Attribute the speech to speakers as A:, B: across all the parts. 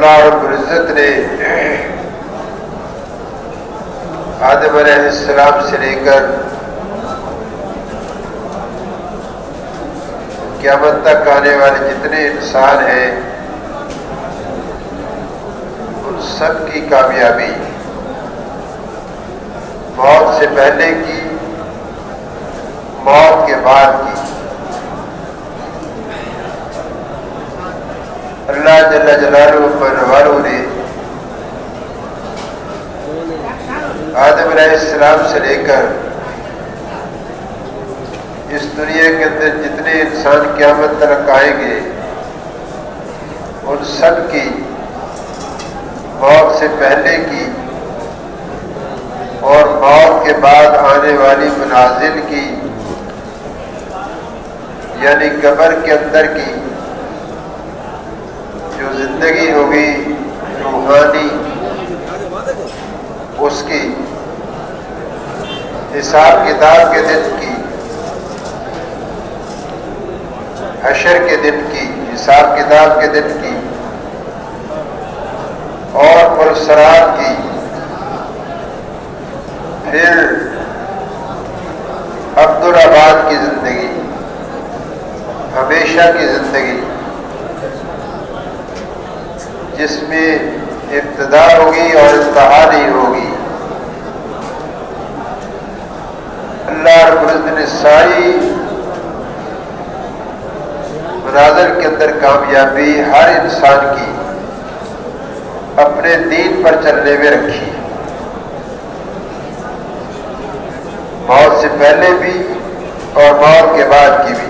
A: اللہ رب العزت نے آدم علیہ السلام سے لے کر قیامت تک آنے والے جتنے انسان ہیں ان سب کی کامیابی موت سے پہلے کی، موت کے بعد کی، اللہ جل جلالہ نے آدم علیہ السلام سے لے کر اس دنیا کے اندر جتنے انسان قیامت تک آئیں گے ان سب کی موت سے پہلے کی اور موت کے بعد آنے والی منازل کی، یعنی قبر کے اندر کی جو زندگی ہوگی روحانی، اس کی حساب کتاب کے دن کی، حشر کے دن کی، حساب کتاب کے دن کی اور پرسرات کی، پھر عبدالآباد کی زندگی، ہمیشہ کی زندگی جس میں ابتدا ہوگی اور انتہا نہیں ہوگی۔ اللہ رب العزت نے ساری مناظر کے اندر کامیابی ہر انسان کی اپنے دین پر چلنے میں رکھی، موت سے پہلے بھی اور موت کے بعد کی بھی،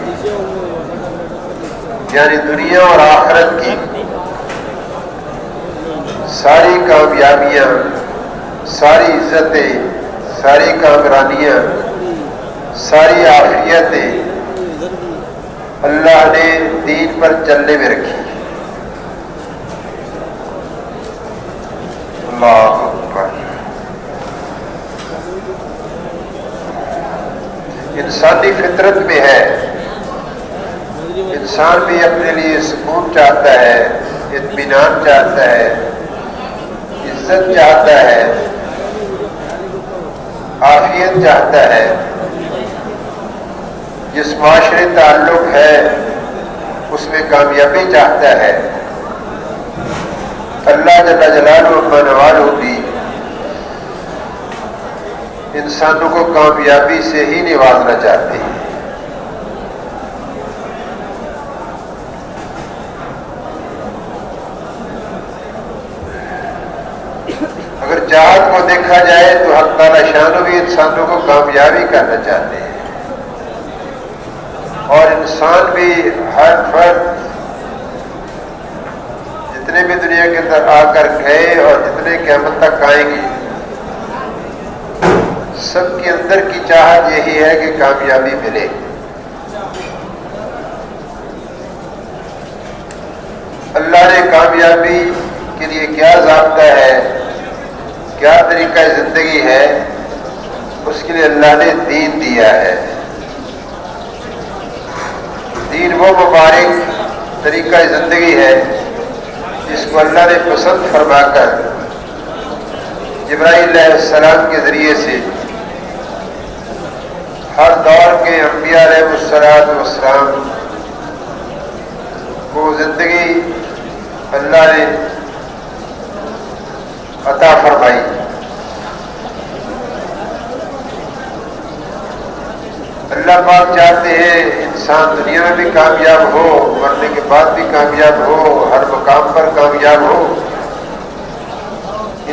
A: یعنی دنیا اور آخرت کی ساری کامیابیاں، ساری عزتیں، ساری کامرانیاں، ساری عافیتیں اللہ نے دین پر چلنے میں رکھی۔ اللہ اکبر۔ انسانی فطرت میں ہے، انسان بھی اپنے لیے سکون چاہتا ہے، اطمینان چاہتا ہے، عزت چاہتا ہے، عافیت چاہتا ہے۔ جس معاشرے تعلق ہے اس میں کامیابی چاہتا ہے۔ اللہ جل جلالہ بھی انسانوں کو کامیابی سے ہی نوازنا چاہتے ہیں۔ اگر چاہت کو دیکھا جائے تو حق تعالی شان بھی انسانوں کو کامیابی کرنا چاہتے ہیں، اور انسان بھی ہر فرد جتنے بھی دنیا کے اندر آ کر گئے اور جتنے قیامت تک آئیں گے سب کے اندر کی چاہت یہی ہے کہ کامیابی ملے۔ اللہ نے کامیابی کے لیے کیا ضابطہ ہے، کیا طریقہ زندگی ہے، اس کے لیے اللہ نے دین دیا ہے۔ دین وہ مبارک طریقہ زندگی ہے جس کو اللہ نے پسند فرما کر جبرائیل علیہ السلام کے ذریعے سے ہر دور کے انبیاء علیہ السلام کو زندگی اللہ نے عطا فرمائی۔ اللہ پاک چاہتے ہیں انسان دنیا میں بھی کامیاب ہو، مرنے کے بعد بھی کامیاب ہو، ہر مقام پر کامیاب ہو۔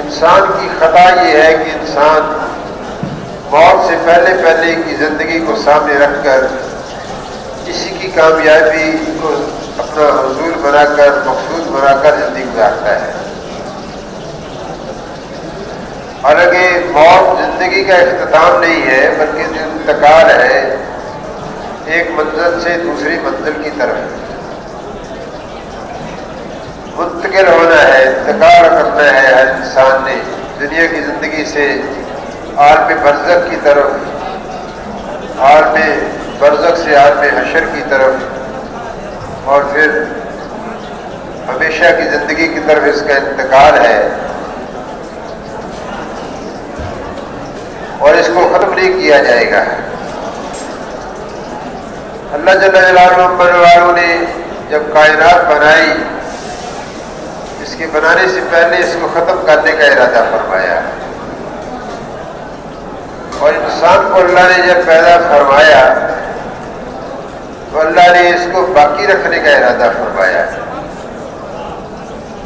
A: انسان کی خطا یہ ہے کہ انسان موت سے پہلے کی زندگی کو سامنے رکھ کر اسی کی کامیابی کو اپنا حصول بنا کر، مقصود بنا کر زندگی گزارتا ہے۔ حالانکہ موت زندگی کا اختتام نہیں ہے بلکہ جو انتقال ہے ایک منزل سے دوسری منزل کی طرف منتقل ہونا ہے، انتقال کرنا ہے ہر انسان نے دنیا کی زندگی سے عالم برزخ کی طرف، عالم برزخ سے عالم حشر کی طرف، اور پھر ہمیشہ کی زندگی کی طرف اس کا انتقال ہے اور اس کو ختم نہیں کیا جائے گا۔ اللہ جل جلالہ نے جب کائنات بنائی، اس کے بنانے سے پہلے اس کو ختم کرنے کا ارادہ فرمایا، اور انسان کو اللہ نے جب پیدا فرمایا تو اللہ نے اس کو باقی رکھنے کا ارادہ فرمایا۔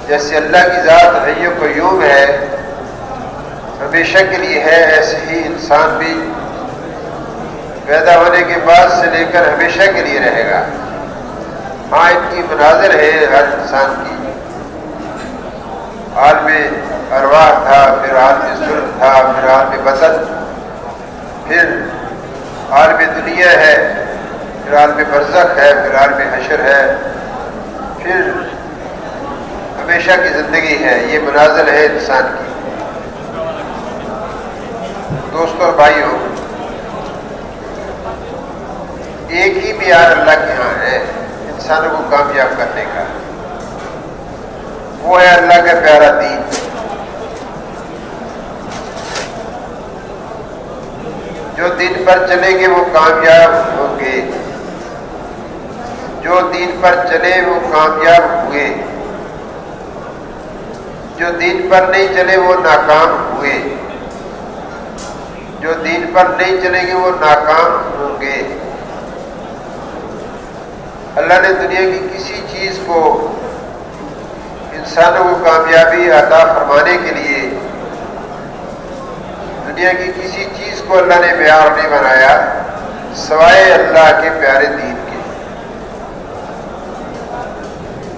A: جیسے اللہ کی ذات حی و قیوم ہے، ہمیشہ کے لیے ہے، ایسے ہی انسان بھی پیدا ہونے کے بعد سے لے کر ہمیشہ کے لیے رہے گا۔ ہاں، ان کی مناظر ہے ہر انسان کی، عالم ارواح تھا، پھر عالم صلب تھا، پھر عالم بدن، پھر عالم دنیا ہے، پھر عالم برزخ ہے، پھر عالم حشر ہے، پھر ہمیشہ کی زندگی ہے۔ یہ منازل ہے انسان کی۔ دوستوں اور بھائیوں، ایک ہی معیار اللہ کے ہاں ہے انسانوں کو کامیاب کرنے کا، وہ ہے اللہ کا پیارا دین۔ جو دین پر چلیں گے وہ کامیاب ہوں گے، جو دین پر چلے وہ کامیاب ہوئے، جو دین پر نہیں چلے وہ ناکام ہوئے، جو دین پر نہیں چلیں گے وہ ناکام ہوں گے۔ اللہ نے دنیا کی کسی چیز کو انسانوں کو کامیابی عطا فرمانے کے لیے، دنیا کی کسی چیز کو اللہ نے معیار نہیں بنایا سوائے اللہ کے پیارے دین کے۔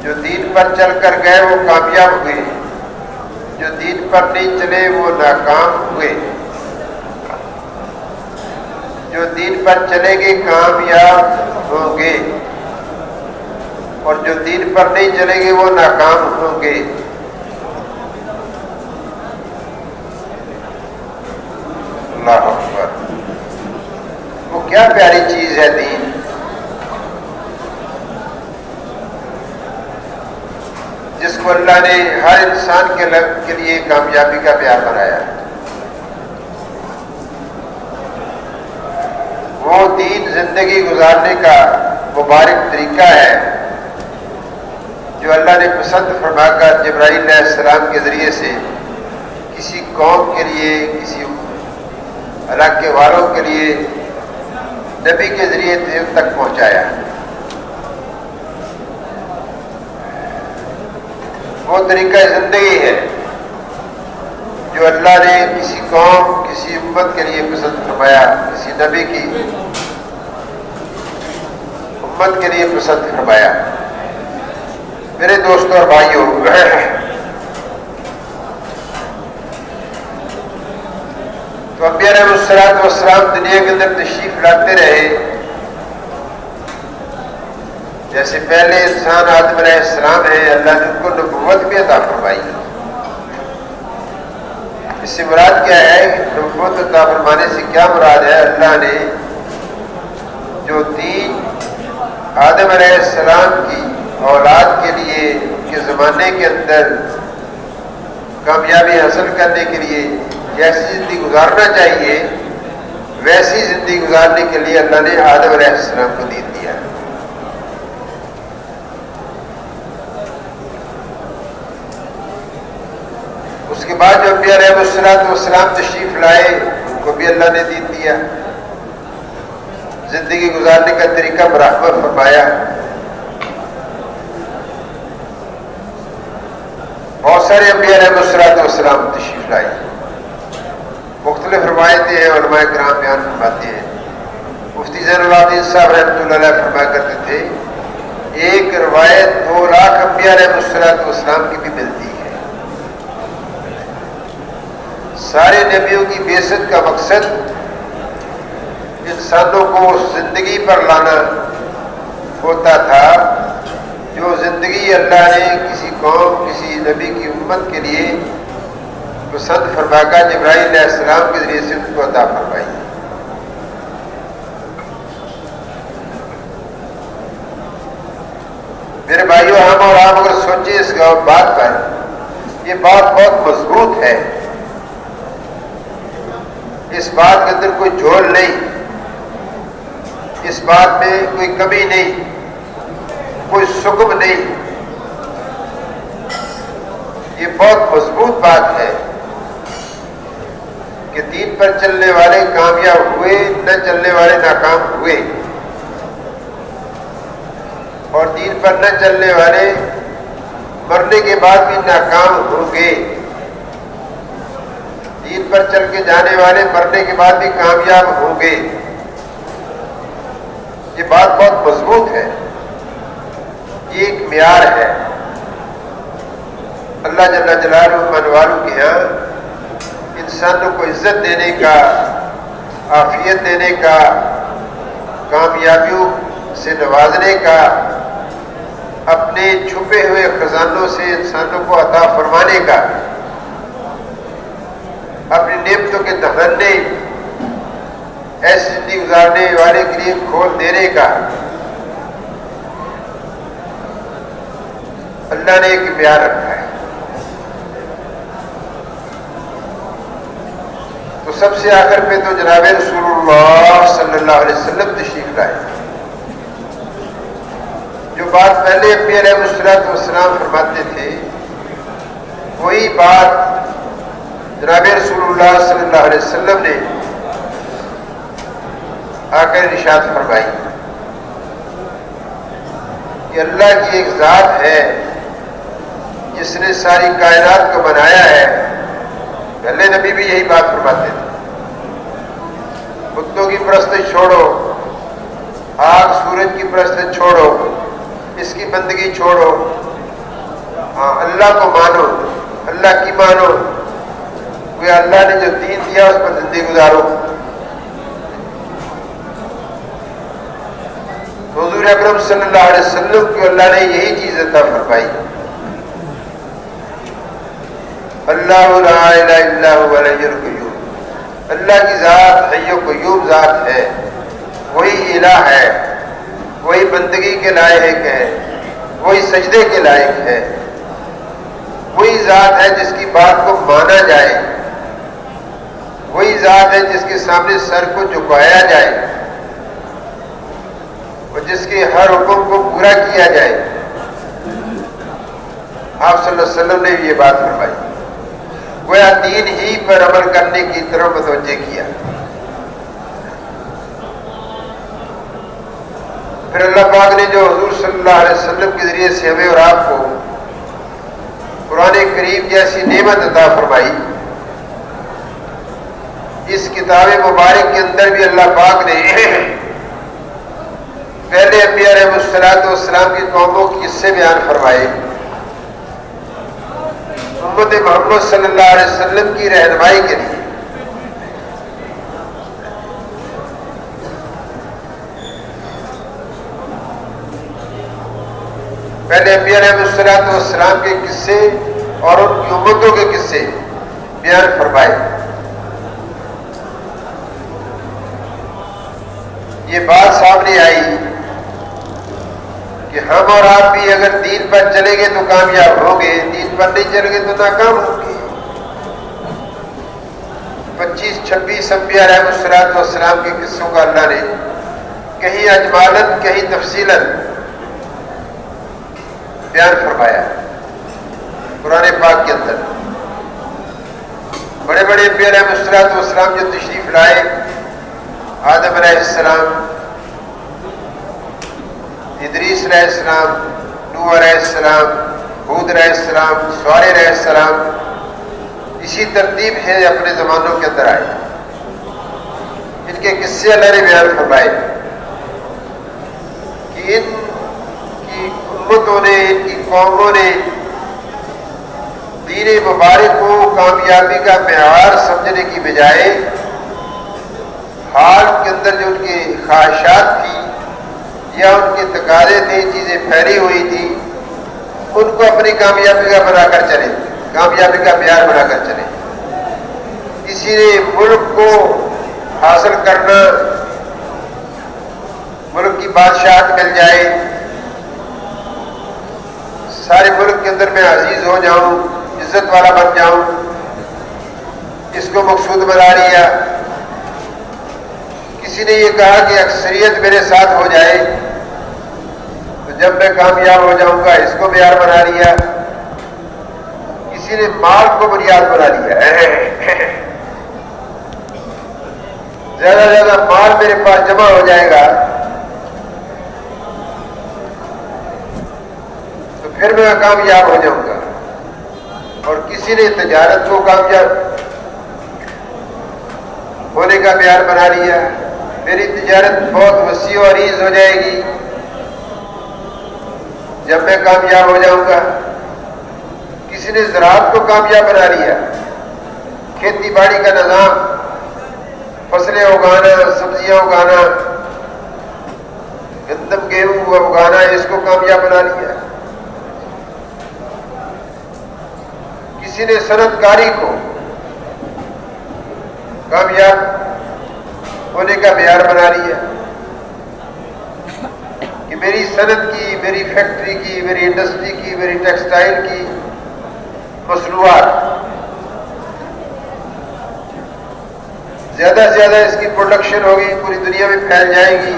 A: جو دین پر چل کر گئے وہ کامیاب ہوئے، جو دین پر نہیں چلے وہ ناکام ہوئے۔ جو دین پر چلیں گے کامیاب ہوں گے، اور جو دین پر نہیں چلیں گے وہ ناکام ہوں گے۔ اللہ اکبر! وہ کیا پیاری چیز ہے دین! جس کو اللہ نے ہر انسان کے لیے کامیابی کا معیار بنایا۔ وہ دین زندگی گزارنے کا مبارک طریقہ ہے جو اللہ نے پسند فرما کر جبرائیل علیہ السلام کے ذریعے سے کسی قوم کے لیے، کسی علاقے والوں کے لیے نبی کے ذریعے دین تک پہنچایا۔ وہ طریقہ زندگی ہے جو اللہ نے کسی قوم، کسی امت کے لیے پسند فرمایا، کسی نبی کی امت کے لیے پسند فرمایا۔ میرے دوستوں اور بھائیوں، تو انبیاء علیہ السلام دنیا کے اندر تشریف لاتے رہے۔ جیسے پہلے انسان آدم علیہ السلام ہے، اللہ نے ان کو نبوت بھی عطا فرمائی۔ اس سے مراد کیا ہے؟ نبوت عطا فرمانے سے کیا مراد ہے؟ اللہ نے جو دین آدم علیہ السلام کی اولاد کے لیے ان کے زمانے کے اندر کامیابی حاصل کرنے کے لیے جیسی زندگی گزارنا چاہیے، ویسی زندگی گزارنے کے لیے اللہ نے آدم علیہ السلام کو دین دیا۔ اس کے بعد جو انبیاء علیہ السلام تشریف لائے، ان کو بھی اللہ نے دین دیا، زندگی گزارنے کا طریقہ مراقبہ فرمایا۔ بہت سارے انبیاء علیہ السلام تشریف لائے، مختلف روایتیں ہیں، علماء کرام بیان فرماتے ہیں۔ مفتی زین العابدین صاحب رحمۃ اللہ علیہ فرمایا کرتے تھے، ایک روایت 2 لاکھ انبیاء علیہ السلام کی بھی ملتی ہے۔ سارے نبیوں کی بعثت کا مقصد انسانوں کو اس زندگی پر لانا ہوتا تھا جو زندگی اللہ نے کسی قوم، کسی نبی کی امت کے لیے پسند فرما کر جبرائیل علیہ السلام کے ذریعے سے ان کو عطا فرمائی۔ میرے بھائیوں، ہم اور آپ اگر پہنچے اس بات پر، یہ بات بہت مضبوط ہے، اس بات کے اندر کوئی جھول نہیں، اس بات میں کوئی کمی نہیں، کوئی سکم نہیں، یہ بہت مضبوط بات ہے کہ دین پر چلنے والے کامیاب ہوئے، نہ چلنے والے ناکام ہوئے، اور دین پر نہ چلنے والے مرنے کے بعد بھی ناکام ہوں گے، دین پر چل کے جانے والے مرنے کے بعد بھی کامیاب ہوں گے۔ یہ بات بہت مضبوط ہے، یہ ایک معیار ہے اللہ جل جلالہ من والوں کے ہاں انسانوں کو عزت دینے کا، عافیت دینے کا، کامیابیوں سے نوازنے کا، اپنے چھپے ہوئے خزانوں سے انسانوں کو عطا فرمانے کا، اپنی نعمتوں کے دہانے ایسی زندگی گزارنے والے کے لیے کھول دینے کا اللہ نے ایک معیار رکھا ہے۔ تو سب سے آخر پہ تو جناب رسول اللہ صلی اللہ علیہ وسلم تشریف لائے۔ جو بات پہلے انبیاء علیہ السلام فرماتے تھے، وہی بات جناب رسول اللہ صلی اللہ علیہ وسلم نے آ کر ارشاد فرمائی کہ اللہ کی ایک ذات ہے جس نے ساری کائنات کو بنایا ہے۔ پہلے نبی بھی یہی بات فرماتے تھے، بتوں کی پرستش چھوڑو، آگ سورج کی پرستش چھوڑو، اس کی بندگی چھوڑو، ہاں اللہ کو مانو، اللہ کی مانو، وہ اللہ نے جو دین دیا اس پر زندگی گزارو۔ حضور اکرم صلی اللہ علیہ وسلم کو اللہ نے یہی چیز عطا فرمائی۔ اللہ لا الہ الا هو الحی القیوم، اللہ کی ذات حی قیوم ذات ہے، وہی الہ ہے، وہی بندگی کے لائق ہے، وہی سجدے کے لائق ہے، وہی ذات ہے جس کی بات کو مانا جائے، وہی ذات ہے جس کے سامنے سر کو جھکایا جائے اور جس کے ہر حکم کو پورا کیا جائے۔ آپ صلی اللہ علیہ وسلم نے یہ بات فرمائی، گویا دین ہی پر عمل کرنے کی طرف متوجہ کیا۔ پھر اللہ پاک نے جو حضور صلی اللہ علیہ وسلم کے ذریعے سے ہمیں اور آپ کو قرآن کریم جیسی نعمت عطا فرمائی، اس کتاب مبارک کے اندر بھی اللہ پاک نے پہلے انبیاء علیہ السلام کی قوموں کی قصے بیان فرمائے، امت محمد صلی اللہ علیہ وسلم کی رہنمائی کے لیے۔ پہلے انبیاء علیہ السلام کے قصے اور ان کی امتوں کے قصے بیان فرمائے۔ یہ بات سامنے آئی کہ ہم اور آپ بھی اگر دین پر چلیں گے تو کامیاب ہوں گے، دین پر نہیں چلیں گے تو ناکام ہوں گے۔ 25-26 انبیاء علیہ السلام کے قصوں کا اللہ نے کہیں اجمالاً کہیں تفصیلاً بیان فرمایا قرآن پاک کے اندر۔ بڑے بڑے انبیاء علیہ السلام جو تشریف لائے، آدم علیہ السلام، ادریس علیہ السلام، نوح علیہ السلام، ہود علیہ السلام، صالح علیہ السلام، اسی ترتیب ہے اپنے زمانوں کے اندر آئے۔ ان کے قصے اللہ نے بیان فرمائے کہ ان کی امتوں نے، ان کی قوموں نے دین مبارک کو کامیابی کا معیار سمجھنے کی بجائے حال کے اندر جو ان کی خواہشات تھی یا ان کے تقاضے تھے، چیزیں پھیلی ہوئی تھی، ان کو اپنی کامیابی کا بنا کر چلے، کامیابی کا معیار بنا کر چلے۔ کسی نے ملک کو حاصل کرنا، ملک کی بادشاہت مل جائے، سارے ملک کے اندر میں عزیز ہو جاؤں، عزت والا بن جاؤں، اس کو مقصود بنا لیا۔ کسی نے یہ کہا کہ اکثریت میرے ساتھ ہو جائے تو جب میں کامیاب ہو جاؤں گا، اس کو معیار بنا لیا۔ کسی نے مال کو بنیاد بنا لیا، زیادہ سے زیادہ مال میرے پاس جمع ہو جائے گا تو پھر میں کامیاب ہو جاؤں گا۔ اور کسی نے تجارت کو کامیاب ہونے کا معیار بنا لیا، میری تجارت بہت وسیع و عریض ہو جائے گی جب میں کامیاب ہو جاؤں گا۔ کسی نے زراعت کو کامیاب بنا لیا، کھیتی باڑی کا نظام، فصلیں اگانا، سبزیاں اگانا، گندم گیہوں اگانا، اس کو کامیاب بنا لیا۔ کسی نے صنعت کاری کو کامیاب ہونے کا معیار بنا لیا کہ میری صنعت کی، میری فیکٹری کی، میری انڈسٹری کی، میری ٹیکسٹائل کی مصنوعات زیادہ سے زیادہ اس کی پروڈکشن ہوگی، پوری دنیا میں پھیل جائے گی،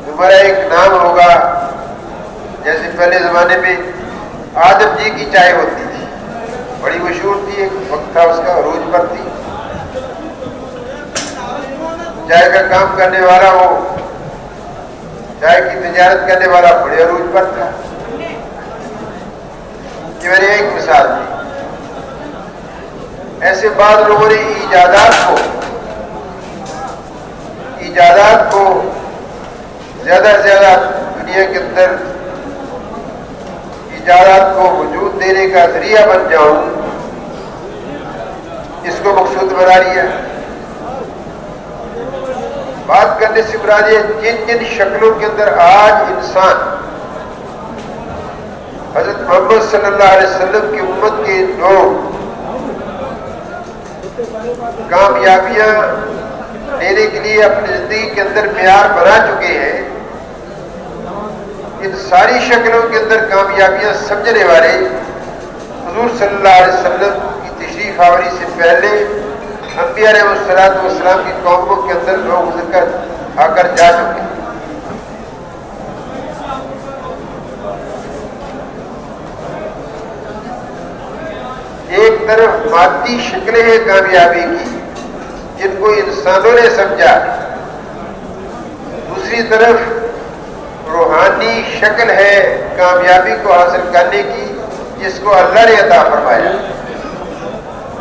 A: ہمارا ایک نام ہوگا۔ جیسے پہلے زمانے میں آدم جی کی چائے ہوتی تھی، بڑی مشہور تھی، ایک وقت تھا اس کا، عروج پر تھی۔ چائے کا کام کرنے والا، وہ چائے کی تجارت کرنے والا بڑے عروج پر تھا۔ یہ میری ایک مثال تھی۔ ایسے بعض لوگوں نے ایجادات کو زیادہ سے زیادہ دنیا کے اندر ایجادات کو وجود دینے کا ذریعہ بن جاؤں، اس کو مقصود بنا لیا۔ بات کرنے سے مراد یہ جن جن شکلوں کے اندر آج انسان حضرت محمد صلی اللہ علیہ وسلم کی امت کے لوگ کامیابیاں لینے کے لیے اپنی زندگی کے اندر معیار بنا چکے ہیں، ان ساری شکلوں کے اندر کامیابیاں سمجھنے والے حضور صلی اللہ علیہ وسلم کی تشریف آوری سے پہلے انبیاء علیہ السلام کی قوموں کے اندر لوگ گزر کر آ کر جا چکے ہیں۔ ایک طرف مادی شکلیں ہیں کامیابی کی جن کو انسانوں نے سمجھا، دوسری طرف روحانی شکل ہے کامیابی کو حاصل کرنے کی جس کو اللہ نے عطا فرمایا،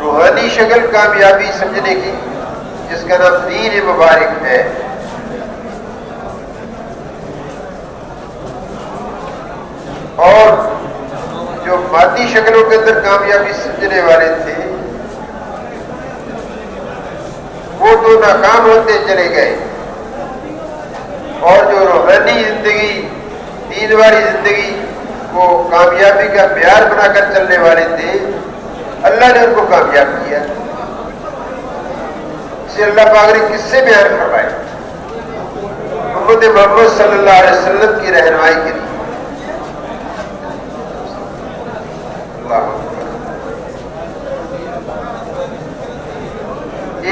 A: روحانی شکل کامیابی سمجھنے کی جس کا نام دین مبارک ہے۔ اور جو مادی شکلوں کے اندر کامیابی سمجھنے والے تھے وہ تو ناکام ہوتے چلے گئے، اور جو روحانی زندگی، دین والی زندگی کو کامیابی کا معیار بنا کر چلنے والے تھے، اللہ نے ان کو کامیاب کیا۔ اسے اللہ پاک نے کس سے بیان فرمائے؟ امت محمد صلی اللہ علیہ وسلم کی رہنمائی کے لیے۔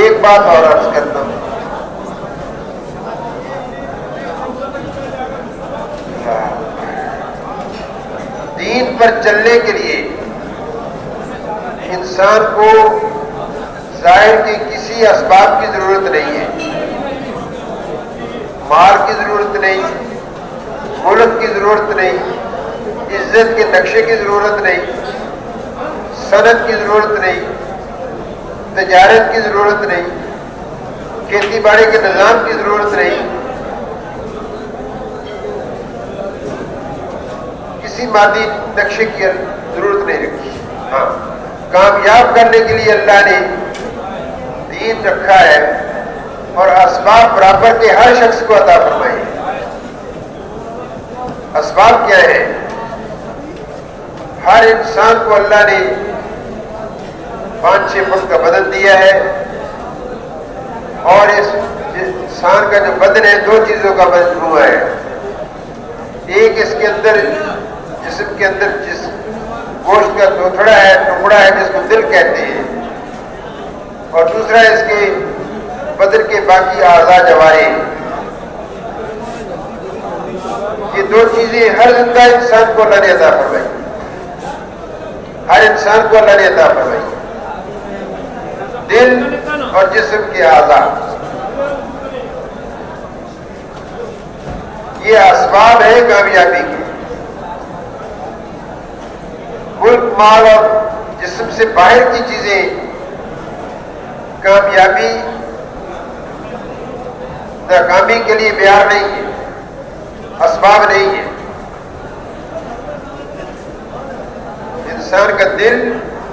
A: ایک بات اور عرض کرتا ہوں، دین پر چلنے کے لیے انسان کو ظاہر کے کسی اسباب کی ضرورت نہیں ہے، مال کی ضرورت نہیں، ملک کی ضرورت نہیں، عزت کے نقشے کی ضرورت نہیں، صنعت کی ضرورت نہیں، تجارت کی ضرورت نہیں، کھیتی باڑی کے نظام کی ضرورت نہیں، کسی مادی نقشے کی ضرورت نہیں رکھی۔ ہاں، کامیاب کرنے کے لیے اللہ نے دین رکھا ہے اور اسباب برابر کے ہر شخص کو عطا فرمائے۔ اسباب کیا ہے؟ ہر انسان کو اللہ نے 5-6 فٹ کا بدن دیا ہے، اور اس انسان کا جو بدن ہے 2 چیزوں کا مجموعہ ہے۔ ایک اس کے اندر جسم کے اندر جس گوشت کا ٹکڑا ہے جس کو دل کہتے ہیں، اور دوسرا اس کے بدن کے باقی اعضاء جوارح. یہ دو چیزیں ہر زندہ انسان کو اللہ نے عطا فرمائی، ہر انسان کو اللہ نے عطا فرمائی، دل اور جسم کے اعضاء. یہ اسباب ہے کامیابی کے. ملک، مال اور جسم سے باہر کی چیزیں کامیابی ناکامی کے لیے معیار نہیں ہے، اسباب نہیں ہے. انسان کا دل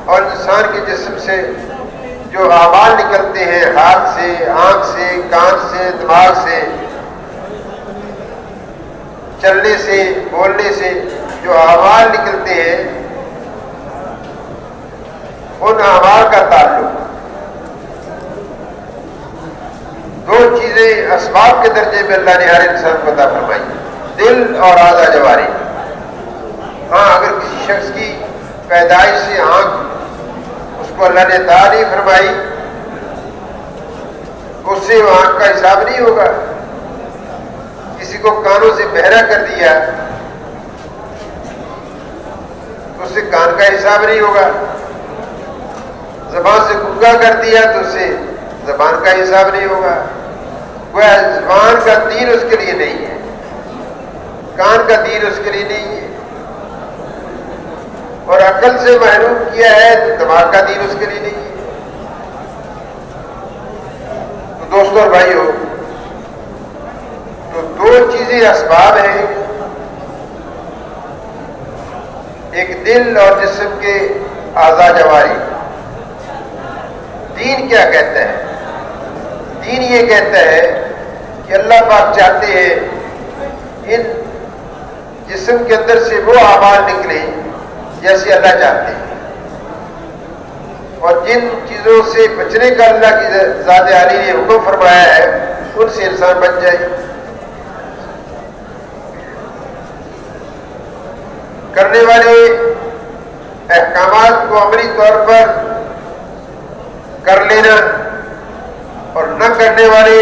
A: اور انسان کے جسم سے جو اعمال نکلتے ہیں، ہاتھ سے، آنکھ سے، کان سے، دماغ سے، چلنے سے، بولنے سے جو اعمال نکلتے ہیں، ان اعمال کا تعلق دو چیزیں اسباب کے درجے میں اللہ نے ہر انسان کو عطا فرمائی، دل اور اعضاء جوارح. ہاں، اگر کسی شخص کی پیدائش سے آنکھ اس کو اللہ نے عطا نہیں فرمائی، اس سے وہ آنکھ کا حساب نہیں ہوگا. کسی کو کانوں سے بہرا کر دیا تو اس سے کان کا حساب نہیں ہوگا. زبان سے گنگا کر دیا تو اس سے زبان کا حساب نہیں ہوگا. گویا زبان کا دین اس کے لیے نہیں ہے، کان کا دین اس کے لیے نہیں ہے، اور عقل سے محروم کیا ہے تو دماغ کا دین اس کے لیے نہیں ہے. تو دوستوں اور بھائیوں، تو دو چیزیں اسباب ہیں، ایک دل اور جسم کے اعضاء جوارح. دین کیا کہتا ہے؟ دین یہ کہتا ہے کہ اللہ پاک چاہتے ہیں ان جسم کے اندر سے وہ اعمال نکلیں جیسے اللہ چاہتے ہیں، اور جن چیزوں سے بچنے کا اللہ کی ذات عالی نے حکم فرمایا ہے ان سے انسان بچ جائے. کرنے والے احکامات کو عملی طور پر کر لینا اور نہ کرنے والے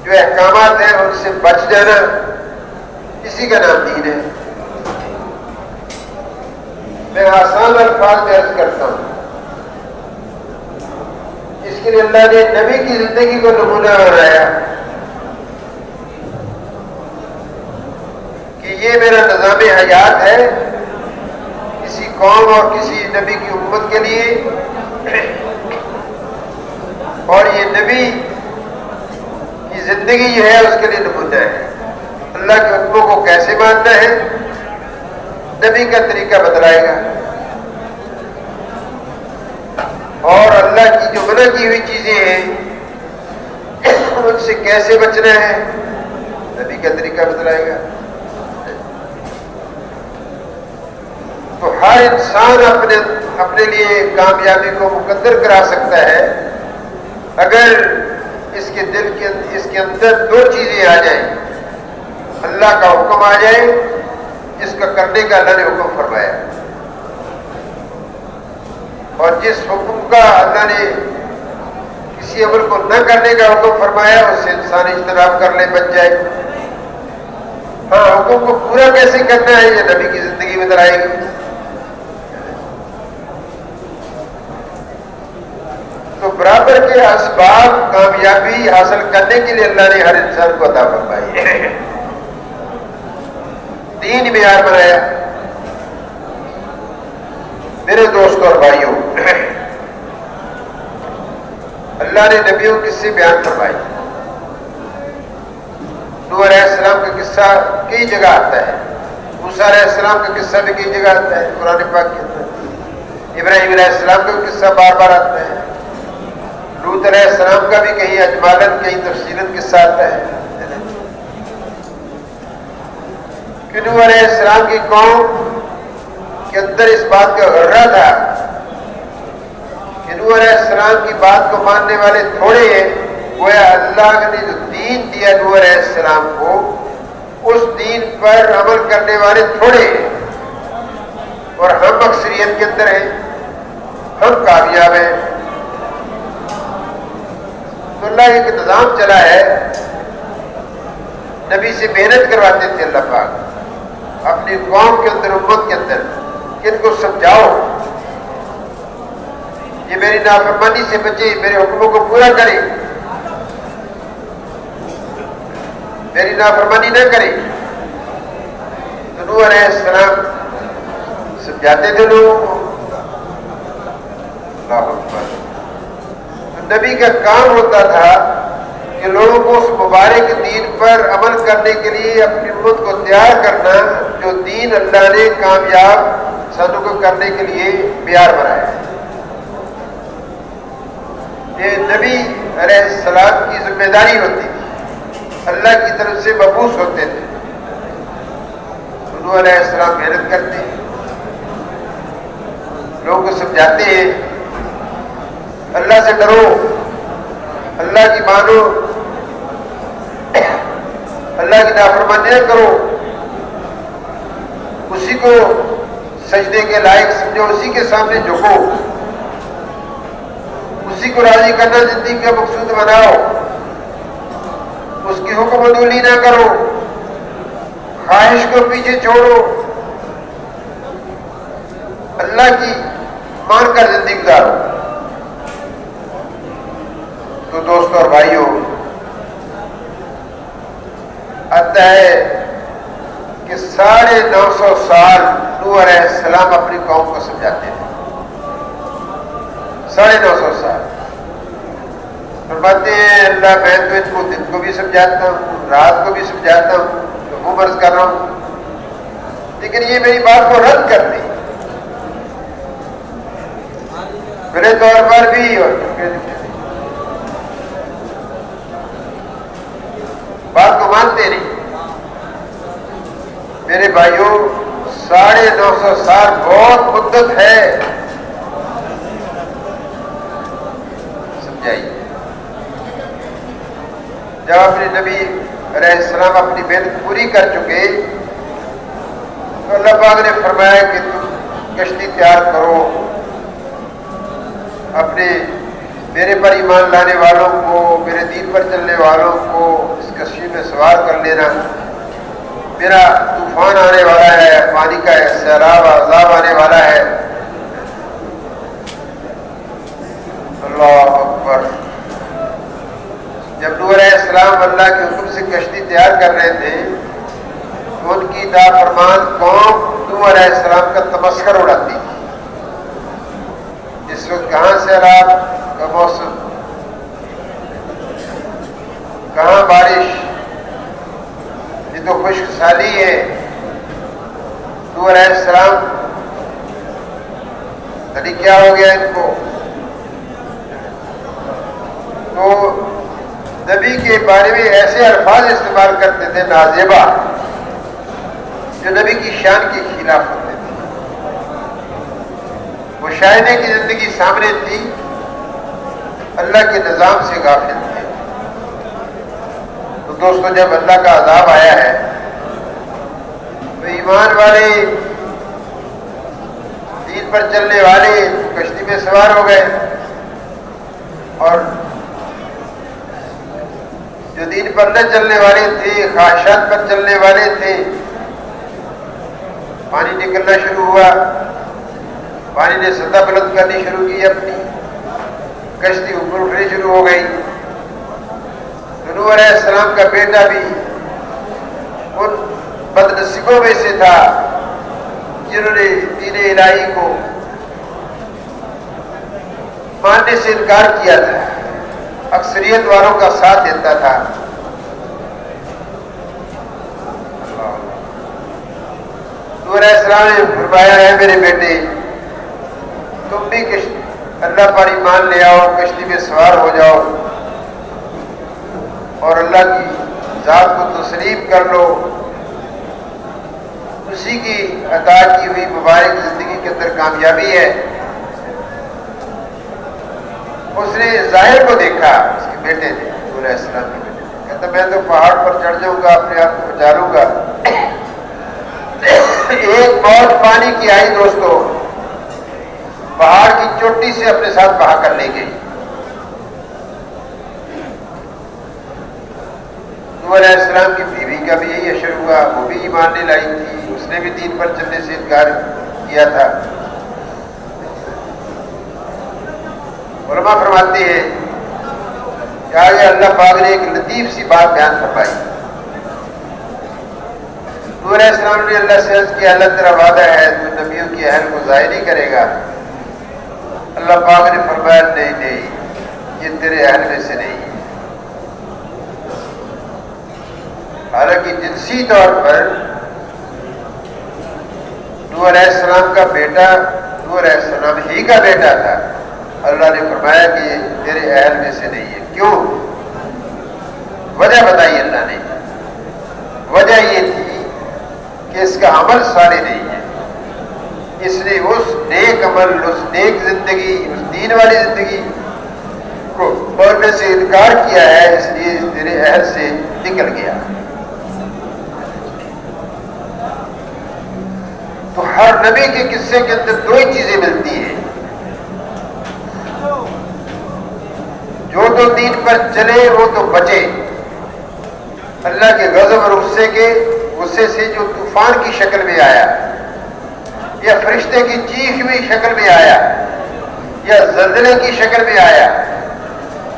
A: جو احکامات ہیں ان سے بچ جانا، اسی کا نام دین ہے. میں آسان الفاظ میں عرض کرتا ہوں، اس کے لیے اللہ نے نبی کی زندگی کو نمونہ بنایا کہ یہ میرا نظام حیات ہے کسی قوم اور کسی نبی کی امت کے لیے، اور یہ نبی کی زندگی جو ہے اس کے لیے نمونہ ہے. اللہ کے حکموں کو کیسے ماننا ہے، نبی کا طریقہ بتلائے گا، اور اللہ کی جو منع کی ہوئی چیزیں ہیں ان سے کیسے بچنا ہے، نبی کا طریقہ بتلائے گا. تو ہر انسان اپنے لیے کامیابی کو مقدر کرا سکتا ہے اگر اس کے اندر دو چیزیں آ جائیں. اللہ کا حکم آ جائے جس کا کرنے کا اللہ نے حکم فرمایا، اور جس حکم کا اللہ نے کسی عمل کو نہ کرنے کا حکم فرمایا اس سے انسان اجتناب کر لے، بچ جائے. ہاں، حکم کو پورا کیسے کرنا ہے یہ نبی کی زندگی میں بتلائے گی. تو برابر کے اسباب کامیابی حاصل کرنے کے لیے اللہ نے ہر انسان کو عطا فرمائی. دین معیار بنایا. میرے دوستوں اور بھائیوں، اللہ نے نبیوں کے قصے بیان فرمائے. نوح علیہ السلام کا قصہ کئی جگہ آتا ہے، موسیٰ علیہ السلام کا قصہ بھی کئی جگہ آتا ہے قرآن پاک کے اندر. ابراہیم علیہ السلام کا قصہ بار بار آتا ہے. لوط علیہ السلام کا بھی کہیں اجمالاً کہیں تفصیلاً قصہ آتا ہے. کہ نوح علیہ السلام کی قوم کے اندر اس بات کا غرہ تھا کہ نوح علیہ السلام کی بات کو ماننے والے تھوڑے ہیں، گویا اللہ نے جو دین دیا نوح علیہ السلام کو اس دین پر عمل کرنے والے تھوڑے ہیں اور ہم اکثریت کے اندر ہیں، ہم کامیاب ہیں۔ تو اللہ ایک نظام چلا ہے، نبی سے محنت کرواتے تھے اللہ پاک اپنی قوم کے اندر، امت کے اندر، کہ ان کو سمجھاؤ یہ میری نافرمانی سے بچے، میرے حکموں کو پورا کرے، میری نافرمانی نہ کرے۔ تو نوح علیہ السلام سمجھاتے تھے لوگوں کو۔ اللہ اکبر۔ تو نبی کا کام ہوتا تھا کہ لوگوں کو اس مبارک دین پر عمل کرنے کے لیے اپنی امت کو تیار کرنا، جو دین اللہ نے کامیاب انسانوں کو کرنے کے لیے معیار بنایا ہے۔ یہ نبی علیہ السلام کی ذمہ داری ہوتی تھی، اللہ کی طرف سے مبعوث ہوتے تھے۔ نوح علیہ السلام محنت کرتے ہیں، لوگوں کو سمجھاتے ہیں اللہ سے ڈرو، اللہ کی مانو، اللہ کی نافرمانی نہ کرو، اسی کو سجدے کے لائق سمجھو، اسی کے سامنے جھکو، اسی کو راضی کرنا زندگی کا مقصود بناؤ، اس کی حکم عدولی نہ کرو، خواہش کو پیچھے چھوڑو، اللہ کی مان کر زندگی گزارو۔ تو دوستوں اور بھائیوں، آتا ہے کہ 950 سال نوح علیہ السلام اپنی قوم کو سمجھاتے تھے، 950 سال۔ فرماتے ہیں اللہ میں تو ان کو دن کو بھی سمجھاتا ہوں، رات کو بھی سمجھاتا ہوں، تو وہ عرض کر رہا ہوں، لیکن یہ میری بات کو رد کر دیں، میرے طور پر بھی اور بات کو مانتے نہیں۔ میرے بھائیوں، 950 سال بہت مدت ہے، سمجھائیے۔ جب اپنے نبی علیہ السلام اپنی محنت پوری کر چکے تو اللہ پاک نے فرمایا کہ تم کشتی تیار کرو، اپنے میرے پر ایمان لانے والوں کو، میرے دین پر چلنے والوں کو اس کشتی میں سوار کر لینا، میرا طوفان آنے والا ہے، پانی کا سیلاب عذاب آنے والا ہے۔ اللہ اکبر۔ جب نوح علیہ السلام اللہ کے حکم سے کشتی تیار کر رہے تھے تو ان کی نافرمان قوم نوح علیہ السلام کا تمسخر اڑاتی تھی۔ اس وقت کہاں سیلاب کا موسم، کہاں بارش، یہ تو خشک سالی ہے۔ نوح علیہ السلام تری کیا ہو گیا ان کو؟ تو نبی کے بارے میں ایسے الفاظ استعمال کرتے تھے نازیبہ، جو نبی کی شان کے خلاف ہوتے تھے۔ مشاہدے کی زندگی سامنے تھی، اللہ کے نظام سے غافل تھے۔ تو دوستوں، جب اللہ کا عذاب آیا ہے تو ایمان والے، دین پر چلنے والے کشتی میں سوار ہو گئے، اور جو دین پر نہ چلنے والے تھے، خواہشات پر چلنے والے تھے، پانی نکلنا شروع ہوا، پانی نے سطح بلند کرنی شروع کی، اپنی کشتی اوپر اٹھنی شروع ہو گئی۔ نوح علیہ السلام کا بیٹا بھی ان بد نصیبوں میں سے تھا جنہوں نے دین الہی کو ماننے سے انکار کیا تھا، اکثریت والوں کا ساتھ دیتا تھا۔ نوح علیہ السلام نے فرمایا ہے میرے بیٹے، تم بھی اللہ پر ایمان لے آؤ، کشتی میں سوار ہو جاؤ اور اللہ کی ذات کو تسلیم کر لو، اسی کی عطا کی ہوئی مبارک زندگی کے اندر کامیابی ہے۔ اس نے ظاہر کو دیکھا، اس کے بیٹے نے، نوح علیہ السلام کے بیٹے نے، کہتا میں تو پہاڑ پر چڑھ جاؤں گا، اپنے آپ کو بچا لوں گا۔ ایک موج پانی کی آئی دوستو، پہاڑ کی چوٹی سے اپنے ساتھ بہا کر لے گئی۔ نوح علیہ السلام کی بیوی کا بھی یہی اشر ہوا، وہ بھی ایمان نہیں لائی تھی، اس نے بھی دین پر چلنے سے انکار کیا تھا۔ علماء فرماتے ہیں کہ آگے اللہ پاک نے ایک لطیف سی بات بیان فرمائی۔ نوح علیہ السلام نے اللہ سے عرض کیا اللہ تیرا وعدہ ہے تو نبیوں کی اہل کو ضائع نہیں کرے گا؟ اللہ پاک نے فرمایا نہیں نہیں، یہ تیرے اہل میں سے نہیں ہے۔ حالانکہ جنسی طور پر نوح علیہ السلام کا بیٹا نوح علیہ السلام ہی کا بیٹا تھا، اللہ نے فرمایا کہ یہ تیرے اہل میں سے نہیں ہے۔ کیوں؟ وجہ بتائی اللہ نے۔ وجہ یہ تھی کہ اس کا عمل صالح نہیں ہے، اس نے اس نیک عمل، اس نیک زندگی، اس دین والی زندگی کو پڑھنے سے انکار کیا ہے، اس لیے تیرے اہل سے نکل گیا۔ تو ہر نبی کے قصے کے اندر دو ہی چیزیں ملتی ہیں، جو تو دین پر چلے وہ تو بچے، اللہ کے غضب اور غصے سے جو طوفان کی شکل میں آیا، یا فرشتے کی چیخ ہوئی شکل میں آیا، یا زلزلے کی شکل میں آیا،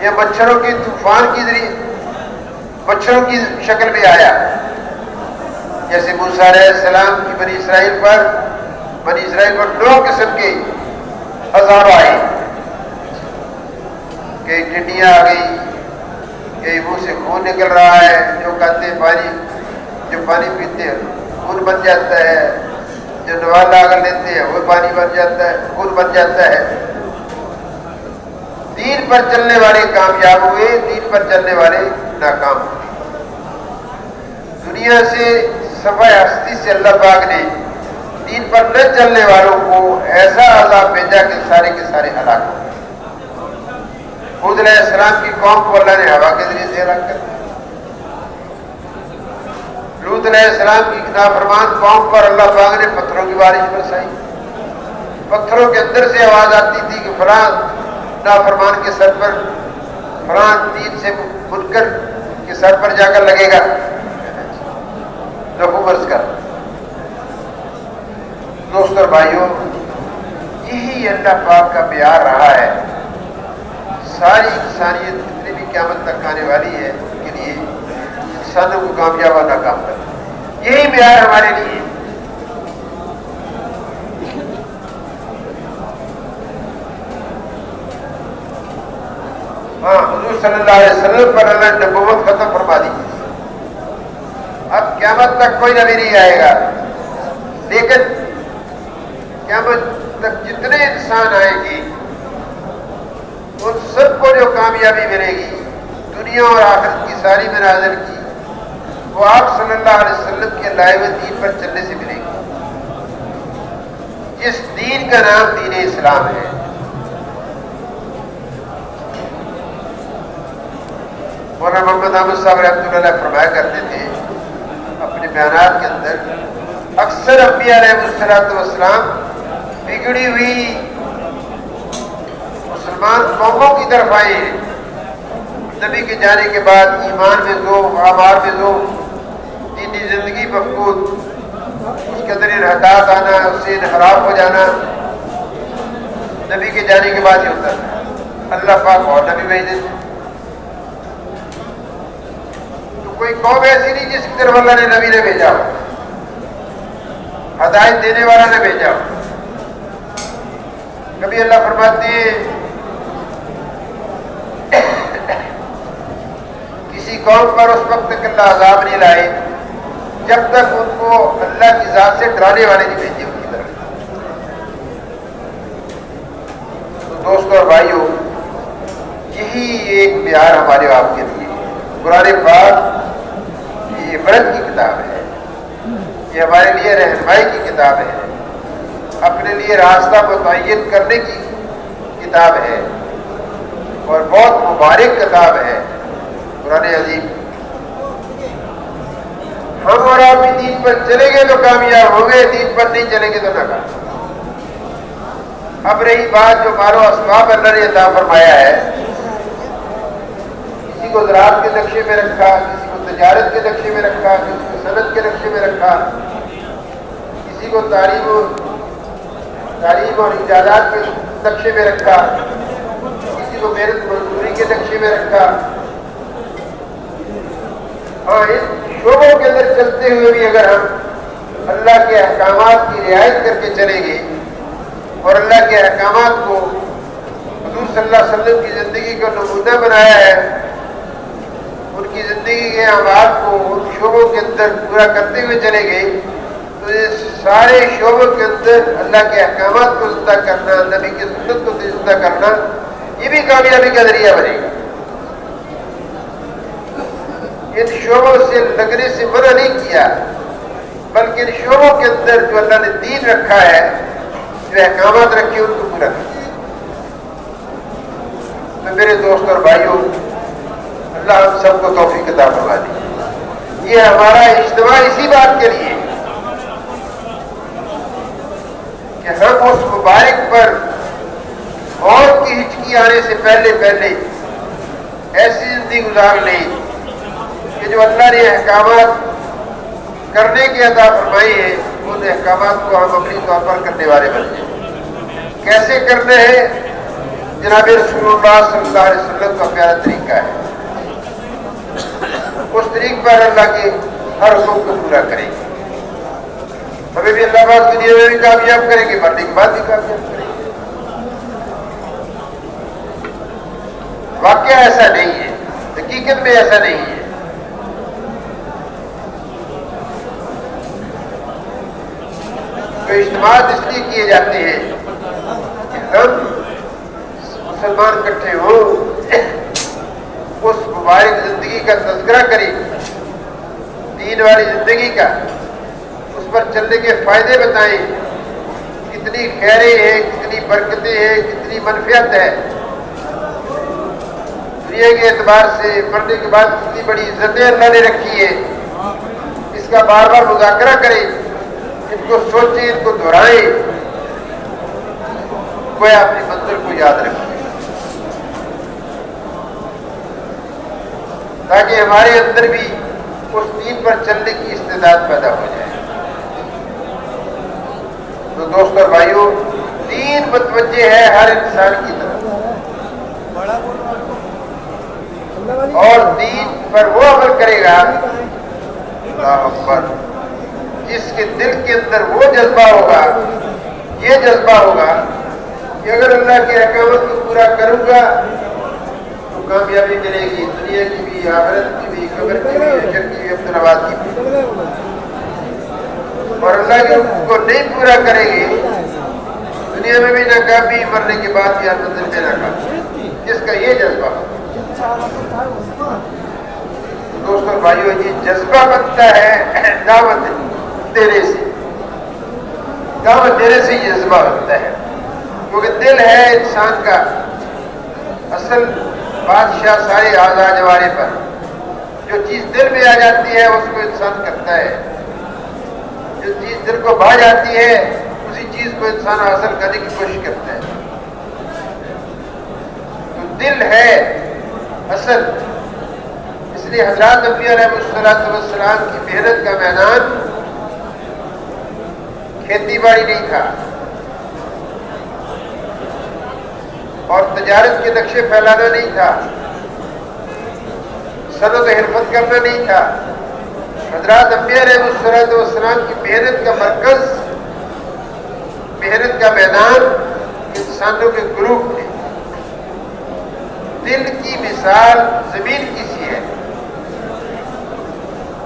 A: یا مچھروں کی طوفان کی مچھروں کی شکل میں آیا، جیسے موسیٰ علیہ السلام کی بنی اسرائیل پر دو قسم کے عذاب آئے، کئی ٹڈیاں آ گئی، کئی منہ سے خون نکل رہا ہے، جو کہتے ہیں جو پانی پیتے ہیں خون بن جاتا ہے، جو نوالا اگر لیتے ہیں وہ پانی بن جاتا ہے، خون بن جاتا ہے۔ دین پر چلنے والے کامیاب ہوئے، دین پر چلنے والے ناکام ہوئے۔ دنیا سے صفحہ ہستی سے اللہ پاک نے دین پر نہ چلنے والوں کو ایسا عذاب بھیجا کہ سارے کے سارے ہلاک ہو گئے۔ ہود علیہ السلام کی قوم کو اللہ نے ہوا کے ذریعے سے ہلاک کر دیا۔ لوط علیہ السلام کی نافرمان قوم پر اللہ پاک نے پتھروں کی بارش برسائی۔ پتھروں کے اندر سے آواز آتی تھی کہ فلاں نافرمان کے سر پر، فلاں دین سے منکر کے سر پر جا کر لگے گا لہو برس کر۔ دوست اور بھائیوں، یہی اللہ پاک کا پیار رہا ہے۔ ساری انسانیت جتنی بھی قیامت تک آنے والی ہے ان کے لیے انسانوں کو کامیاب و ناکام کرنا، یہی معیار ہمارے لیے۔ ہاں، حضور صلی اللہ علیہ وسلم پر اللہ نے نبوت ختم فرما دی، اب قیامت تک کوئی نبی نہیں آئے گا، لیکن قیامت تک جتنے انسان آئیں گے ان سب کو جو کامیابی ملے گی دنیا اور آخرت کی ساری منازل کی، وہ آپ صلی اللہ علیہ وسلم کے لائے ہوئے دین پر چلنے سے ملے گی، جس دین کا نام دین اسلام ہے۔ مولانا محمد احمد صاحب رحمۃ اللہ علیہ فرمایا کرتے تھے اپنے بیانات کے اندر، اکثر انبیاء علیہ السلام بگڑی ہوئی مسلمان قوموں کی طرف آئے ہیں، نبی کے جانے کے بعد ایمان میں ذوق، اعمال میں ذوق، دینی زندگی مفقود، اس کے اندر انحطاط آنا، اس سے انحراف ہو جانا، نبی کے جانے کے بعد ہی ہوتا ہے۔ اللہ پاک اور نبی بھیجے تو کوئی قوم ایسی نہیں جس کی طرف اللہ نے نبی نے بھیجا ہو، ہدایت دینے والا نے بھیجا ہو۔ کبھی اللہ فرماتے ہیں کسی قوم پر اس وقت تک اللہ عذاب نہیں لائے جب تک ان کو اللہ کی ذات سے ڈرانے والے نہیں بھیجے ان کی طرف۔ تو دوستوں اور بھائیوں، یہی ایک معیار ہمارے آپ کے لیے۔ قرآن پاک یہ عبرت کی کتاب ہے، یہ ہمارے لیے رہنمائی کی کتاب ہے، اپنے لیے راستہ متعین کرنے کی کتاب ہے، اور بہت مبارک کتاب ہے قرآن عظیم۔ ہم اور آپ بھی دین پر چلیں گے تو کامیاب ہوں گے، دین پر نہیں چلیں گے تو ناکام۔ اب رہی بات جو مال و اسباب اللہ نے عطا فرمایا ہے، کسی کو زراعت کے نقشے میں رکھا، کسی کو تجارت کے نقشے میں رکھا، کسی کو صنعت کے نقشے میں رکھا، کسی کو تعلیم اور ایجادات کے نقشے میں رکھا، کسی کو محنت مزدوری کے نقشے میں رکھا۔ ہاں، ان شعبوں کے اندر چلتے ہوئے بھی اگر ہم اللہ کے احکامات کی رعایت کر کے چلیں گے اور اللہ کے احکامات کو حضور صلی اللہ علیہ وسلم کی زندگی کا نمونہ بنایا ہے، ان کی زندگی کے اعمال کو ان شعبوں کے اندر پورا کرتے ہوئے چلے گئے تو یہ سارے شعبوں کے اندر اللہ کے احکامات کو زندہ کرنا، نبی کی سنت کو زندہ کرنا، یہ بھی کامیابی کا ذریعہ بنے گا۔ ان شعبوں سے لگنے سے منع نہیں کیا، بلکہ ان شعبوں کے اندر جو اللہ نے دین رکھا ہے، جو احکامات رکھے، ان کو پورا کریں۔ تو میرے دوست اور بھائیوں، اللہ ہم سب کو توفیق عطا فرما دے۔ یہ ہمارا اجتماع اسی بات کے لیے کہ ہم اس مبارک پر موت کی ہچکی آنے سے پہلے ایسی زندگی گزار لیں کہ جو اللہ نے احکامات کرنے کی عطا فرمائی ہے، ان احکامات کو ہم اپنی طور پر کرنے والے بن جائیں۔ کیسے کرنے ہیں؟ جناب رسول اللہ صلی اللہ علیہ وسلم کا پیارا طریقہ ہے، اس طریقے پر اللہ کے ہر حکم کو پورا کریں گے۔ ہمیں بھی اللہ پاک دنیا میں بھی کامیاب کریں گے، مرنے کے بعد بھی کامیاب کریں گے۔ واقعہ ایسا نہیں ہے، حقیقت میں ایسا نہیں ہے۔ تو اجتماعات اس لیے کیے جاتے ہیں کہ ہم مسلمان اکٹھے ہوں، اس مبارک زندگی کا تذکرہ کریں، دین والی زندگی کا، اس پر چلنے کے فائدے بتائیں، کتنی خیریں ہیں، کتنی برکتیں ہیں، کتنی منفعت ہے، دنیا کے اعتبار سے مرنے کے بعد کتنی بڑی عزتیں اللہ نے رکھی ہے، اس کا بار بار مذاکرہ کریں، ان کو سوچیں، ان کو دہرائیں، کوئی اپنی منزل کو یاد رکھیں، تاکہ ہمارے اندر بھی اس دین پر چلنے کی استعداد پیدا ہو جائے۔ تو دوست اور بھائیوں، دین متوجہ ہے ہر انسان کی طرف، اور دین پر وہ عمل کرے گا، اللہ اکبر، جس کے دل کے اندر وہ جذبہ ہوگا، یہ جذبہ ہوگا کہ اگر اللہ کے احکامات کو پورا کروں گا تو کامیابی ملے گی، دنیا کی بھی، آخرت کی بھی، قبر کی بھی، حشر کی بھی، عبدالآباد کی بھی۔ اور اللہ کے حکم کو نہیں پورا کریں گے، دنیا میں بھی ناکامی، مرنے کے بعد بھی منزل میں ناکامی، جس کا یہ جذبہ ہوگا۔ دوستوں بھائیوں، یہ جذبہ بنتا ہے دعوت دینے سے، دعوت دینے سے یہ جذبہ بنتا ہے، کیونکہ دل ہے انسان کا اصل بادشاہ سارے اعضاء جوارے پر۔ جو چیز دل میں آ جاتی ہے اس کو انسان کرتا ہے، جو چیز دل کو بھا جاتی ہے اسی چیز کو انسان حاصل کرنے کی کوشش کرتا ہے۔ تو دل ہے اصل، اس لیے حضرات انبیاء علیہ السلام کی محنت کا میدان کھیتی باڑی نہیں تھا، اور تجارت کے نقشے پھیلانا نہیں تھا، صنعت و حرفت کرنا نہیں تھا۔ حضرات انبیاء علیہ السلام کی محنت کا مرکز، محنت کا میدان انسانوں کے گروپ تھے۔ دل کی مثال زمین کی سی ہے،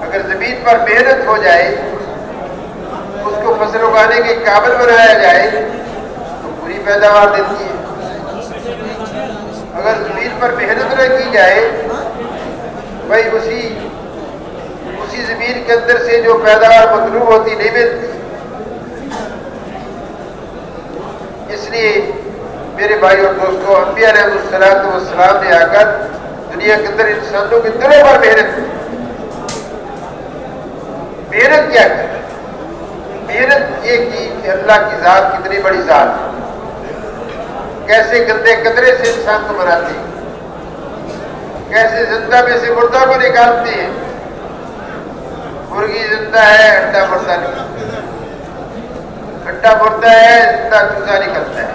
A: اگر زمین پر محنت ہو جائے، اس کو فصل اگانے کے قابل بنایا جائے تو پوری پیداوار دیتی ہے۔ اگر زمین پر محنت نہ کی جائے، بھائی اسی زمین کے اندر سے جو پیداوار مطلوب ہوتی نہیں ملتی۔ اس لیے میرے بھائی اور دوستوں، انبیاء علیہ السلام نے آ کر دنیا کے اندر انسانوں کے دلوں پر محنت کی، محنت کیا کی؟ محنت یہ کی کہ اللہ کی ذات کتنی بڑی ذات ہے، کیسے گندے قطرے سے انسان کو بناتے ہیں، کیسے زندہ میں سے مردہ کو نکالتے ہیں۔ مرغی زندہ ہے، انڈا مردہ نکلتا ہے، انڈا مردہ ہے، زندہ چوزا نکلتا ہے۔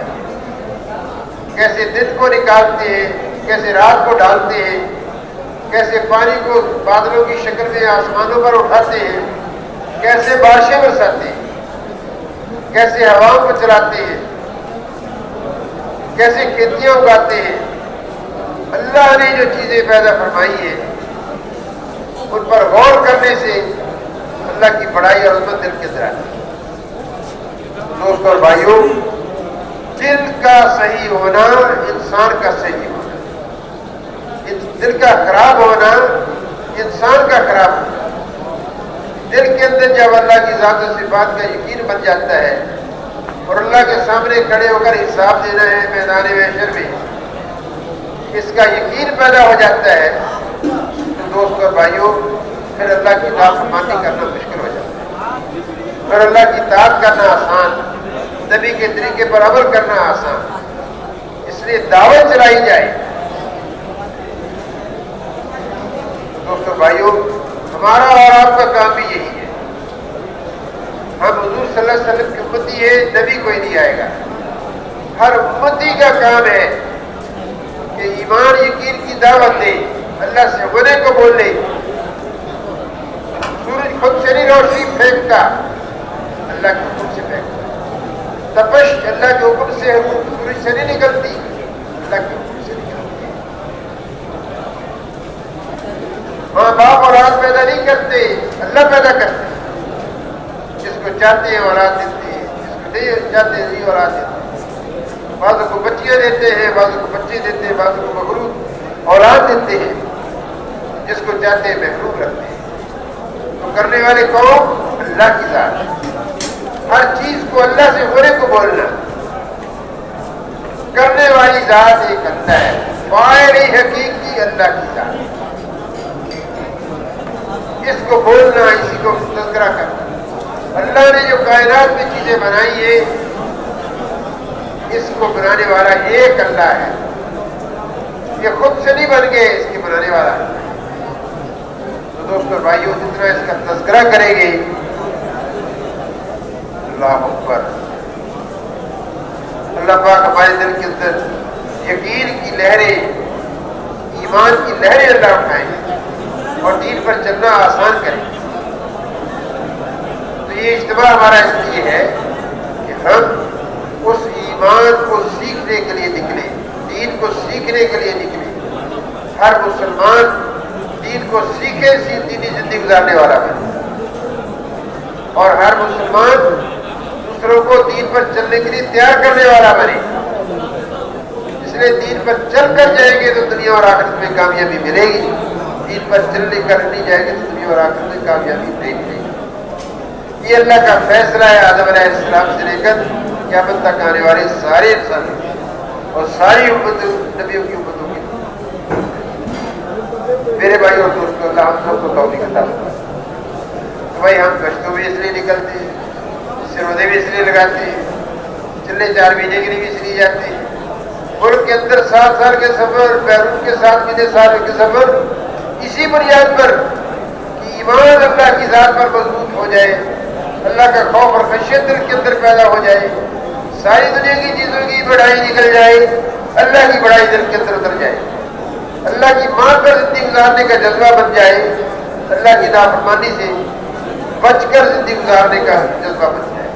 A: کیسے دن کو نکالتے ہیں، کیسے رات کو ڈالتے ہیں، کیسے پانی کو بادلوں کی شکل میں آسمانوں پر اٹھاتے ہیں، کیسے بارشیں برساتے ہیں، کیسے ہواؤں کو چلاتے ہیں، کیسے کھیتیاں اگاتے ہیں۔ اللہ نے جو چیزیں پیدا فرمائی ہیں ان پر غور کرنے سے اللہ کی بڑائی اور عظمت دل کے اندر آتی ہے۔ دوستوں اور بھائیوں، دل کا صحیح ہونا انسان کا صحیح ہونا، دل کا خراب ہونا انسان کا خراب ہونا۔ دل کے اندر جب اللہ کی ذات و صفات کا یقین بن جاتا ہے اور اللہ کے سامنے کھڑے ہو کر حساب دینا ہے میدان محشر میں، اس کا یقین پیدا ہو جاتا ہے تو دوستوں اور بھائیوں پھر اللہ کی نافرمانی کرنا مشکل ہو جاتا ہے، پھر اللہ کی اطاعت کرنا آسان، نبی کے طریقے پر عمل کرنا آسان۔ اس لیے دعوت چلائی جائے۔ دوستوں بھائیوں، ہمارا اور آپ کا کام بھی یہی ہے۔ ہم حضور صلی اللہ علیہ وسلم کی امتی ہے، نبی کوئی نہیں آئے گا۔ ہر امتی کا کام ہے کہ ایمان یقین کی دعوت دے، اللہ سے ہونے کو بول لے۔ سورج خود سے نہیں روشنی پھینکتا، اللہ کے حکم سے پھینکتا۔ تپش اللہ کے حکم سے سورج سے نہیں نکلتی، اللہ کے حکم سے نکلتی۔ ماں باپ اولاد پیدا نہیں کرتے، اللہ پیدا کرتے۔ جس کو چاہتے ہیں اولاد دیتے ہیں، جس کو نہیں چاہتے نہیں اولاد دیتے ہیں۔ بعضوں کو بچیاں دیتے ہیں، بعضوں کو بچے دیتے ہیں، بعضوں کو مغروب اولاد دیتے ہیں، جس کو چاہتے ہیں محروم رکھتے ہیں۔ تو کرنے والے کون؟ اللہ کی ذات۔ ہر چیز کو اللہ سے ہونے کو بولنا، کرنے والی ذات ایک اللہ ہے، فاعل حقیقی اللہ کی ذات۔ اس کو بولنا، اسی کو تذکرہ کرنا۔ اللہ نے جو کائنات میں چیزیں بنائی ہیں، اس کو بنانے والا ایک اللہ ہے، یہ خود سے نہیں بن گئے، اس کے بنانے والا ہے۔ تو دوستوں بھائیوں، جتنا اس کا تذکرہ کریں گے، اللہ اکبر، اللہ پاک ہمارے دل کے اندر یقین کی لہریں، ایمان کی لہریں اللہ اٹھائیں اور دین پر چلنا آسان کریں۔ تو یہ اجتماع ہمارا اس لیے ہے کہ ہم اس ایمان کو سیکھنے کے لیے نکلے، دین کو سیکھنے کے لیے نکلے۔ ہر مسلمان دین کو سیکھے، دینی زندگی گزارنے والا بنے، اور ہر مسلمان دوسروں کو دین پر چلنے کے لیے تیار کرنے والا بنے۔ اس لیے دین پر چل کر جائیں گے تو دنیا اور آخرت میں کامیابی ملے گی، دین پر چلنے کر نہیں جائیں گے تو دنیا اور آخرت میں کامیابی نہیں ملے گی۔ یہ اللہ کا فیصلہ ہے آدم علیہ السلام سے لے کر قیامت تک آنے والے سارے انسانوں اور ساری امتوں، نبیوں کی امتوں کی۔ میرے بھائی اور دوستوں، اللہ ہم سب کو توفیق عطا فرمائے۔ تو بھائی ہم گشتوں میں اس لیے نکلتے ہیں، سروزے بھی اس لیے لگاتے ہیں، چلے 4 مہینے کے لیے بھی اس لیے جاتے ہیں، ملک کے اندر 7 سال کے سفر، بیرون کے 7 مہینے سال کے سفر، اسی بنیاد پر کہ ایمان اللہ کی ذات پر مضبوط ہو جائے، اللہ کا خوف اور خشیت دل کے اندر پیدا ہو جائے، ساری دنیا کی چیزوں کی بڑائی نکل جائے، اللہ کی بڑائی دل کے اندر اتر جائے، اللہ کی مان پر زندگی گزارنے کا جذبہ بن جائے، اللہ کی نافرمانی سے بچ کر زندگی گزارنے کا جذبہ بن جائے۔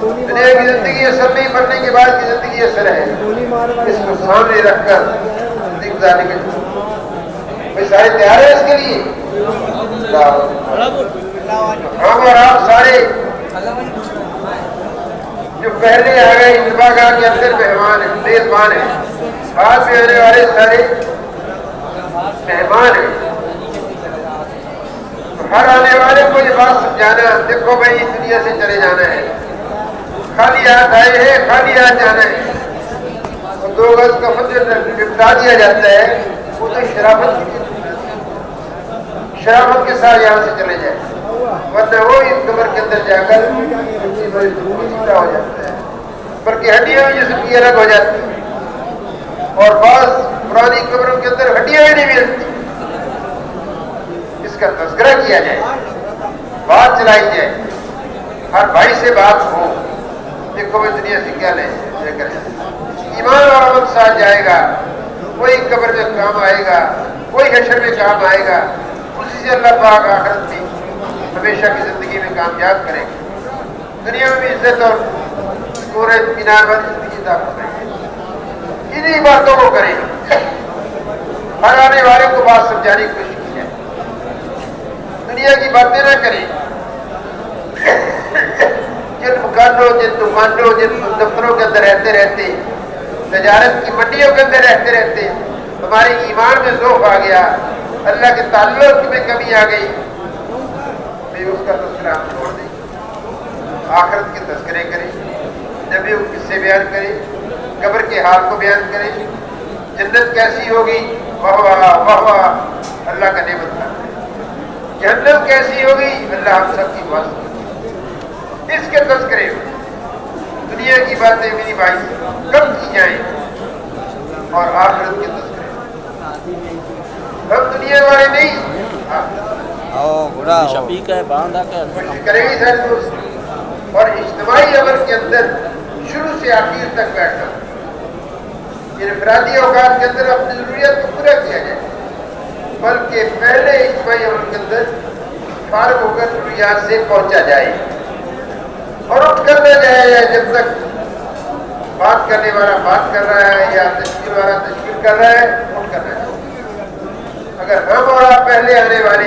A: دنیا کی زندگی اثر نہیں، مرنے کے بعد کی زندگی اثر ہے، اس کو سامنے رکھ کر زندگی گزارنے کے بھائی سارے تیار ہیں اس کے لیے؟ ہم اور آپ سارے جو پہلے آ گئے اتباع گاہ کے اندر مہمان ہیں، میزبان ہیں، بعد میں آنے والے سارے مہمان ہیں۔ ہر آنے والے کو یہ بات سمجھانا، دیکھو بھائی اس دنیا سے چلے جانا ہے، خالی ہاتھ آئے ہیں، خالی ہاتھ جانا ہے۔ اور 2 گز کا فجر نپٹا دیا جاتا ہے، وہ تو شرافت کے ساتھ یہاں سے چلے جائے۔ ورنہ وہ اس قبر کے اندر جا کر سیدھا ہو جاتا ہے، بلکہ ہڈیاں بھی جسم کی الگ ہو جاتی ہیں، اور بعض پرانی قبروں کے اندر ہڈیاں بھی نہیں ملتی۔ اس کا تذکرہ کیا جائے، بات چلائی جائے، ہر بھائی سے بات ہو، دیکھو میں دنیا سے کیا لے کر ایمان اور عمل ساتھ جائے گا، کوئی قبر میں کام آئے گا، کوئی حشر میں کام آئے گا، اسی سے اللہ پاک آخرت میں ہمیشہ کی زندگی میں کامیاب کرے گا، دنیا میں بھی عزت اور سکون اطمینان والی زندگی عطا فرمائے گا۔ انہی باتوں کو کریں، ہر آنے والے کو بات سمجھانے کی کوشش کی جائے، دنیا کی باتیں نہ کریں۔ جن مکانوں، جن دکانوں، جن دفتروں کے اندر رہتے تجارت کی منڈیوں کے اندر رہتے ہمارے ایمان میں ذوق آ گیا، اللہ کے تعلق میں کمی آ گئی، میں اس کا تذکرہ ہم چھوڑ دیں، آخرت کے تذکرے کریں، نبیوں کے قصے بیان کریں، قبر کے حال کو بیان کریں، جنت کیسی ہوگی، واہ واہ واہ اللہ کا نعمت کرتا ہے، جہنم کیسی ہوگی، اللہ ہم سب کی واسطہ اس کے تذکرے ہو۔ دنیا کی باتیں میری بھائی کم کی جائیں اور آخرت کے تذکرے، ہم دنیا والے نہیں، کوشش کریں گے سارے دوست، اور اجتماعی عمل کے اندر شروع سے آخر تک بیٹھنا، انفرادی اوقات کے اندر اپنی ضروریات کو پورا کیا جائے، بلکہ پہلے اجتماعی عمل کے اندر فارغ ہو کر ضروریات سے پہنچا جائے، اور اٹھ کر نہ جائے جب تک بات کرنے والا بات کر رہا ہے یا تشکیل والا تشکیل کر رہا ہے، اٹھ کر نہ جائے۔ اگر ہم اور آپ پہلے آنے والے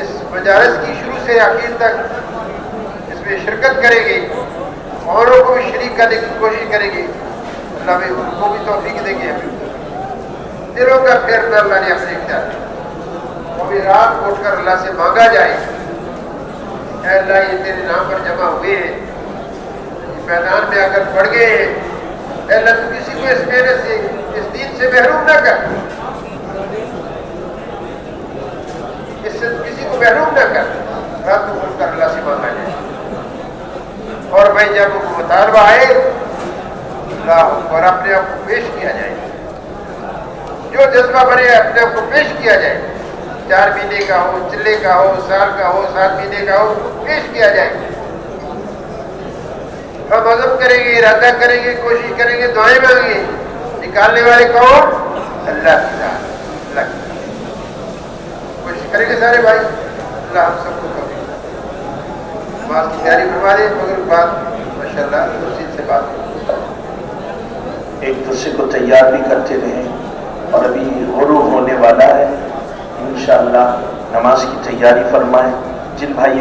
A: اس مجالس کی شروع سے آخر تک اس میں شرکت کریں گے، اوروں کو بھی شریک کرنے کی کوشش کریں گے، اللہ بھی ان کو بھی توفیق دیں گے، دلوں کا پھیرنا اللہ نے اپنے اختیار کیا، وہ بھی رات کو اٹھ کر اللہ سے مانگا جائے، اے اللہ یہ تیرے نام پر جمع ہوئے ہیں، میدان میں آ کر پڑ گئے ہیں، اے اللہ تو کسی کو اس محنت سے، اس دین سے محروم نہ کر، اس سے کسی کو محروم نہ کر، رات کو اٹھ کر اللہ سے مانگا جائے، اور بھائی جب وہ مطالبہ آئے اللہ اور اپنے آپ کو پیش کیا جائے، جو جذبہ بنے اپنے آپ کو پیش کیا جائے، 4 مہینے کا ہو، چلے کا ہو، سال کا ہو، 7 مہینے کا ہو، پیش کیا جائے، ہم عزم کریں گے، ارادہ کریں گے، کوشش کریں گے، دعائیں مانگیں گے، نکالنے والے کون؟ اللہ کی ذات، اللہ کی کوشش کریں گے سارے بھائی، اللہ ہم سب کو کبھی نماز کی تیاری فرما دے، مگر بات ماشاءاللہ دوسری سے بات
B: ایک دوسرے کو تیار بھی کرتے رہیں، اور ابھی غروب ہونے والا ہے، انشاءاللہ نماز کی تیاری فرمائیں، جن بھائی